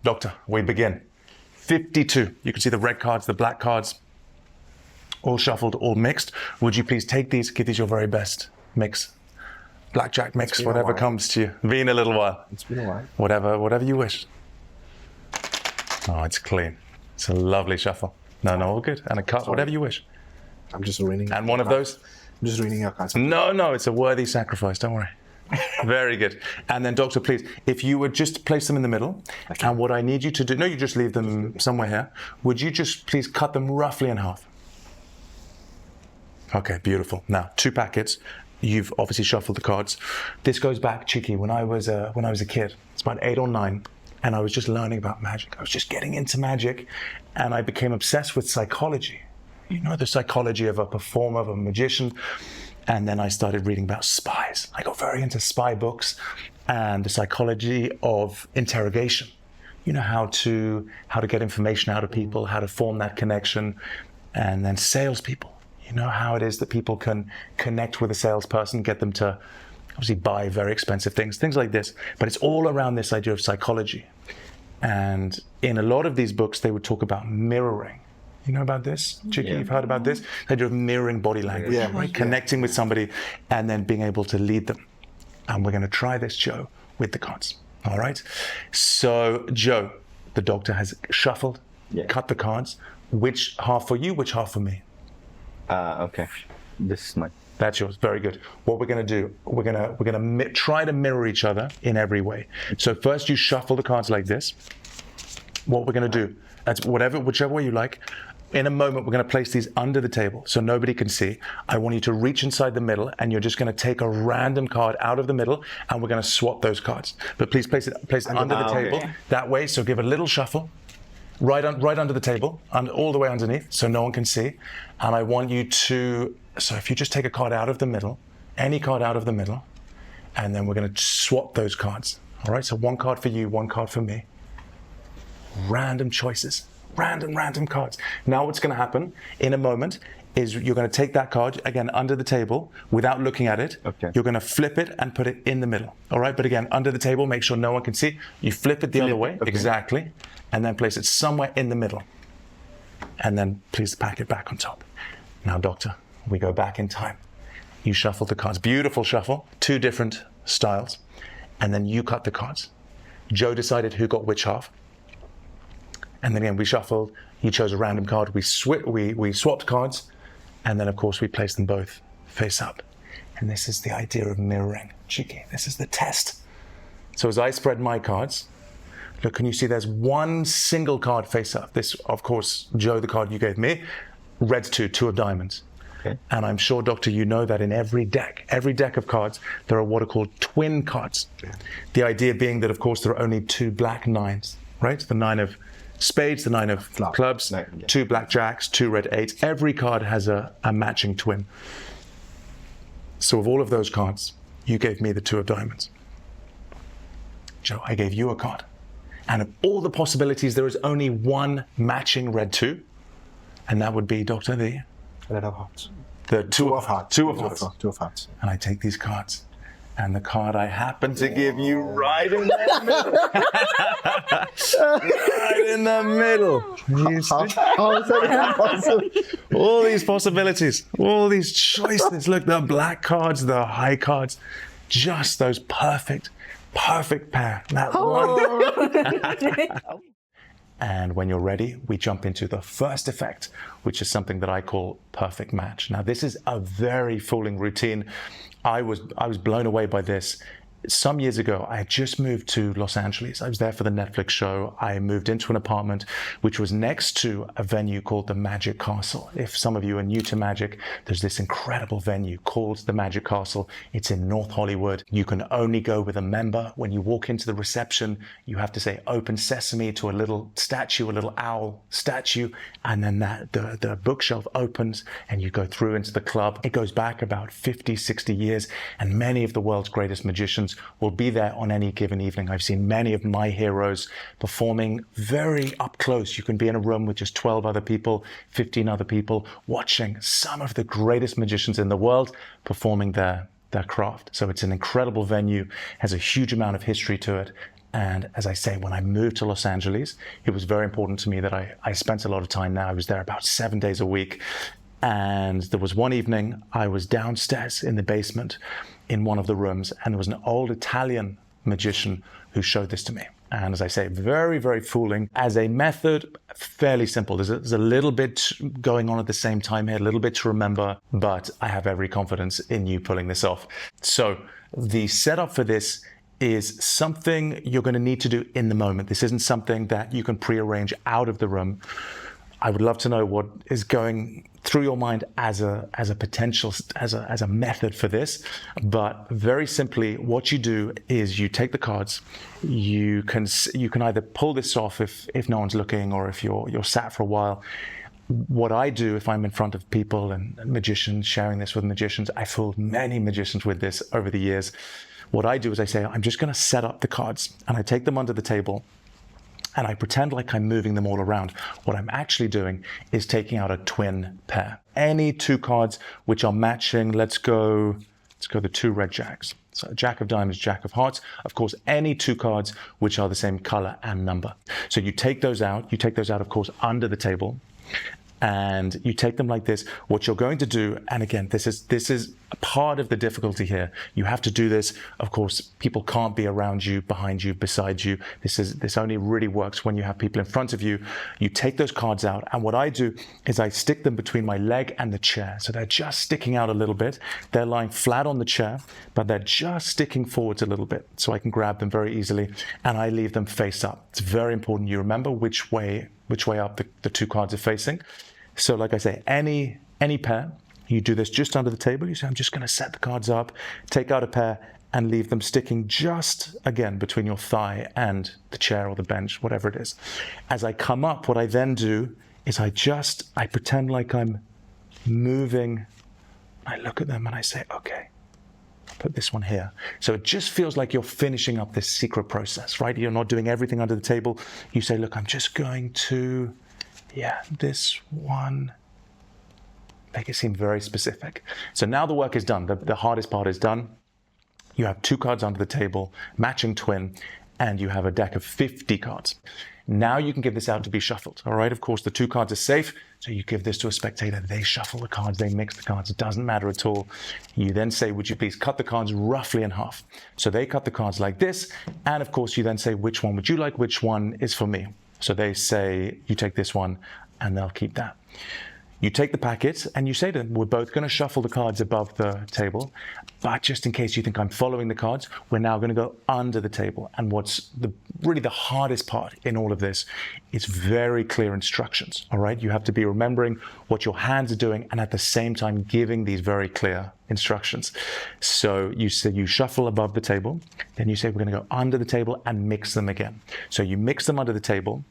Doctor, we begin. 52. You can see the red cards, the black cards, all shuffled, all mixed. Would you please take these, give these your very best mix? Blackjack mix, whatever comes to you. Been a little while. It's been a while. Whatever you wish. Oh, it's clean. It's a lovely shuffle. No, all good. And a cut, whatever you wish. I'm just reading. And one of those? I'm just reading your cards. No, it's a worthy sacrifice, don't worry. Very good. And then, Doctor, please, if you would just place them in the middle, and what I need you to do, no, you just leave them somewhere here. Would you just please cut them roughly in half? Okay, beautiful. Now, 2 packets. You've obviously shuffled the cards. This goes back, cheeky, when I was a kid. It's about 8 or 9, and I was just learning about magic. I was just getting into magic, and I became obsessed with psychology. You know, the psychology of a performer, of a magician. And then I started reading about spies. I got very into spy books and the psychology of interrogation. You know, how to get information out of people, how to form that connection. And then salespeople. You know how it is that people can connect with a salesperson, get them to obviously buy very expensive things like this. But it's all around this idea of psychology. And in a lot of these books, they would talk about mirroring. You know about this? Chicky, You've heard about this? The idea of mirroring body language, right? Connecting with somebody and then being able to lead them. And we're going to try this, Joe, with the cards. All right? So, Joe, the doctor has shuffled, cut the cards. Which half for you, which half for me? Okay. This is mine. That's yours. Very good. What we're going to do, we're going to try to mirror each other in every way. So first you shuffle the cards like this. What we're going to do, that's whichever way you like. In a moment, we're going to place these under the table so nobody can see. I want you to reach inside the middle, and you're just going to take a random card out of the middle, and we're going to swap those cards. But please place it under the table that way. So give a little shuffle, right under the table, all the way underneath, so no one can see. And I want you to. So if you just take a card out of the middle, any card out of the middle, and then we're going to swap those cards. All right. So 1 card for you, 1 card for me. Random choices. Random cards. Now what's going to happen in a moment is you're going to take that card, again, under the table without looking at it. Okay. You're going to flip it and put it in the middle. All right, but again, under the table, make sure no one can see. You flip it the other way, exactly, and then place it somewhere in the middle. And then please pack it back on top. Now, Doctor, we go back in time. You shuffle the cards. Beautiful shuffle, 2 different styles. And then you cut the cards. Joe decided who got which half. And then again, we shuffled, you chose a random card, we swapped cards, and then of course we placed them both face up. And this is the idea of mirroring, cheeky. This is the test. So as I spread my cards, look, can you see there's 1 single card face up? This, of course, Joe, the card you gave me, red's 2 of diamonds. Okay. And I'm sure, Doctor, you know that in every deck of cards, there are what are called twin cards. Yeah. The idea being that, of course, there are only 2 black 9s, right? The 9 of spades, the 9 of clubs, 2 black jacks, 2 red 8s. Every card has a matching twin. So of all of those cards, you gave me the 2 of diamonds. Joe, I gave you a card. And of all the possibilities, there is only 1 matching red 2. And that would be, Doctor, the Red of hearts. The 2 of hearts. 2 of hearts. 2 of hearts. And I take these cards. And the card I happen to give you right in the middle. Right in the middle. How is that possible? All these possibilities, all these choices. Look, the black cards, the high cards, just those perfect pair. That one. And when you're ready, we jump into the first effect, which is something that I call perfect match. Now, this is a very fooling routine. I was blown away by this. Some years ago, I had just moved to Los Angeles. I was there for the Netflix show. I moved into an apartment which was next to a venue called the Magic Castle. If some of you are new to magic, there's this incredible venue called the Magic Castle. It's in North Hollywood. You can only go with a member. When you walk into the reception, you have to say open sesame to a little statue, a little owl statue, and then the bookshelf opens and you go through into the club. It goes back about 50, 60 years, and many of the world's greatest magicians will be there on any given evening. I've seen many of my heroes performing very up close. You can be in a room with just 12 other people, 15 other people, watching some of the greatest magicians in the world performing their craft. So it's an incredible venue, has a huge amount of history to it. And as I say, when I moved to Los Angeles, it was very important to me that I spent a lot of time there. I was there about 7 days a week. And there was one evening I was downstairs in the basement in one of the rooms, and there was an old Italian magician who showed this to me. And as I say, very, very fooling. As a method, fairly simple. There's a little bit going on at the same time here, a little bit to remember, but I have every confidence in you pulling this off. So the setup for this is something you're going to need to do in the moment. This isn't something that you can prearrange out of the room. I would love to know what is going through your mind as a potential, as a method for this. But very simply, what you do is you take the cards. You can either pull this off if no one's looking, or if you're sat for a while. What I do if I'm in front of people and magicians, sharing this with magicians, I fooled many magicians with this over the years. What I do is I say, I'm just going to set up the cards, and I take them under the table. And I pretend like I'm moving them all around. What I'm actually doing is taking out a twin pair. Any two cards which are matching. Let's go the two red jacks. So Jack of Diamonds, Jack of Hearts. Of course, any two cards which are the same color and number. So you take those out. You take those out, of course, under the table. And you take them like this. What you're going to do, and again, this is part of the difficulty here. You have to do this. Of course, people can't be around you, behind you, beside you. This only really works when you have people in front of you. You take those cards out, and what I do is I stick them between my leg and the chair. So they're just sticking out a little bit. They're lying flat on the chair, but they're just sticking forwards a little bit, so I can grab them very easily, and I leave them face up. It's very important you remember which way up the two cards are facing. So like I say, any pair, you do this just under the table. You say, I'm just going to set the cards up, take out a pair, and leave them sticking just, again, between your thigh and the chair or the bench, whatever it is. As I come up, what I then do is I pretend like I'm moving. I look at them and I say, okay, put this one here. So it just feels like you're finishing up this secret process, right? You're not doing everything under the table. You say, look, I'm just going to... this one, make it seem very specific. So now the work is done. The hardest part is done. You have two cards under the table, matching twin, and you have a deck of 50 cards. Now you can give this out to be shuffled. All right, of course, the two cards are safe. So you give this to a spectator. They shuffle the cards, they mix the cards. It doesn't matter at all. You then say, would you please cut the cards roughly in half? So they cut the cards like this. And of course, you then say, which one would you like? Which one is for me? So they say, you take this one, and they'll keep that. You take the packet and you say to them, we're both going to shuffle the cards above the table, but just in case you think I'm following the cards, we're now going to go under the table. And what's really the hardest part in all of this is very clear instructions, all right? You have to be remembering what your hands are doing and at the same time giving these very clear instructions. So you say you shuffle above the table, then you say we're going to go under the table and mix them again. So you mix them under the table.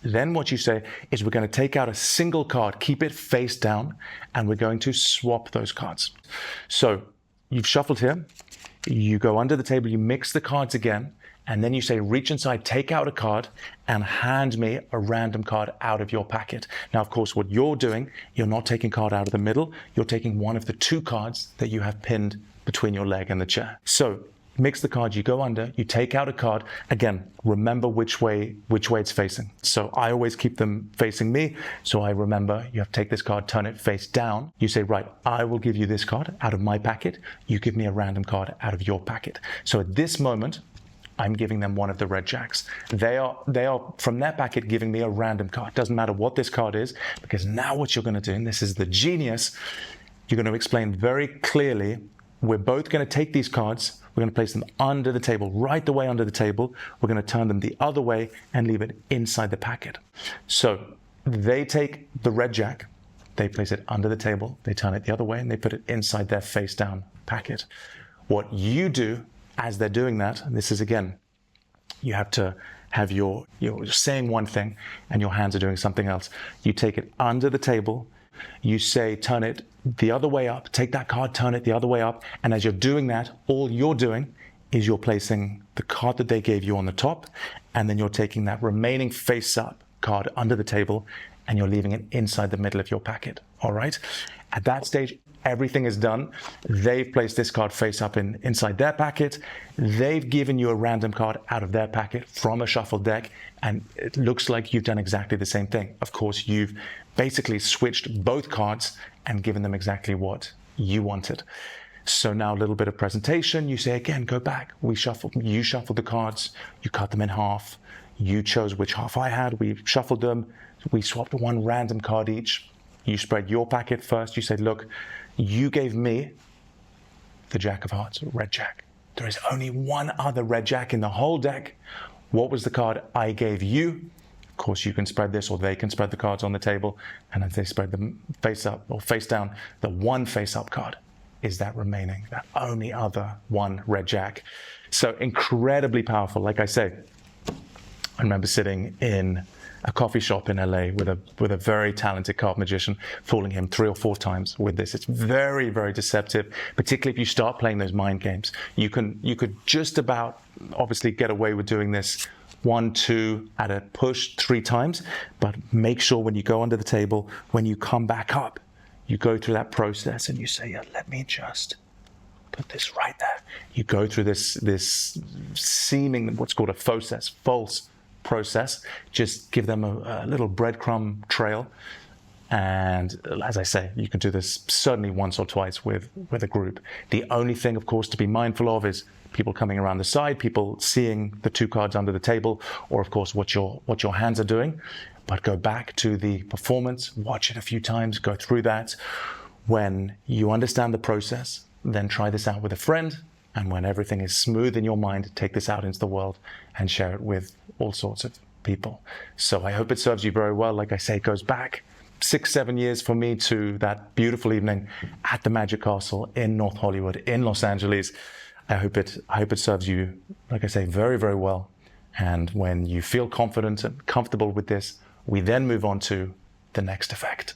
Then what you say is we're going to take out a single card, keep it face down, and we're going to swap those cards. So you've shuffled here, you go under the table, you mix the cards again, and then you say, reach inside, take out a card, and hand me a random card out of your packet. Now, of course, what you're doing, you're not taking a card out of the middle, you're taking one of the two cards that you have pinned between your leg and the chair. So mix the cards, you go under, you take out a card. Again, remember which way it's facing. So I always keep them facing me. So I remember you have to take this card, turn it face down. You say, right, I will give you this card out of my packet. You give me a random card out of your packet. So at this moment, I'm giving them one of the red jacks. They are from their packet giving me a random card. Doesn't matter what this card is, because now what you're going to do, and this is the genius, you're going to explain very clearly, we're both going to take these cards, we're going to place them under the table, right the way under the table. We're going to turn them the other way and leave it inside the packet. So they take the red jack, they place it under the table, they turn it the other way, and they put it inside their face down packet. What you do as they're doing that, and this is again, you have to have you're saying one thing and your hands are doing something else. You take it under the table, you say, turn it the other way up, take that card, turn it the other way up. And as you're doing that, all you're doing is you're placing the card that they gave you on the top, and then you're taking that remaining face up card under the table and you're leaving it inside the middle of your packet. All right. At that stage, Everything is done. They've placed this card face up inside their packet. They've given you a random card out of their packet from a shuffled deck, and it looks like you've done exactly the same thing. Of course, you've basically switched both cards and given them exactly what you wanted. So now a little bit of presentation. You say again, go back. You shuffled the cards. You cut them in half. You chose which half I had. We shuffled them. We swapped one random card each. You spread your packet first. You said, look, you gave me the Jack of Hearts, red Jack. There is only one other red Jack in the whole deck. What was the card I gave you? Of course, you can spread this, or they can spread the cards on the table. And as they spread them face up or face down, the one face up card is that remaining, that only other one red Jack. So incredibly powerful. Like I say, I remember sitting in a coffee shop in LA with a very talented card magician, fooling him 3 or 4 times with this. It's very, very deceptive, particularly if you start playing those mind games. You could just about obviously get away with doing this 1, 2 at a push 3 times, but make sure when you go under the table, when you come back up, you go through that process and you say, yeah, let me just put this right there. You go through this seeming, what's called a false process. Just give them a little breadcrumb trail. And as I say, you can do this certainly once or twice with a group. The only thing, of course, to be mindful of is people coming around the side, people seeing the 2 cards under the table, or of course what your hands are doing. But go back to the performance, watch it a few times, go through that. When you understand the process, then try this out with a friend. And when everything is smooth in your mind, take this out into the world and share it with all sorts of people. So I hope it serves you very well. Like I say, it goes back 6-7 years for me to that beautiful evening at the Magic Castle in North Hollywood, in Los Angeles. I hope it serves you, like I say, very, very well. And when you feel confident and comfortable with this, we then move on to the next effect.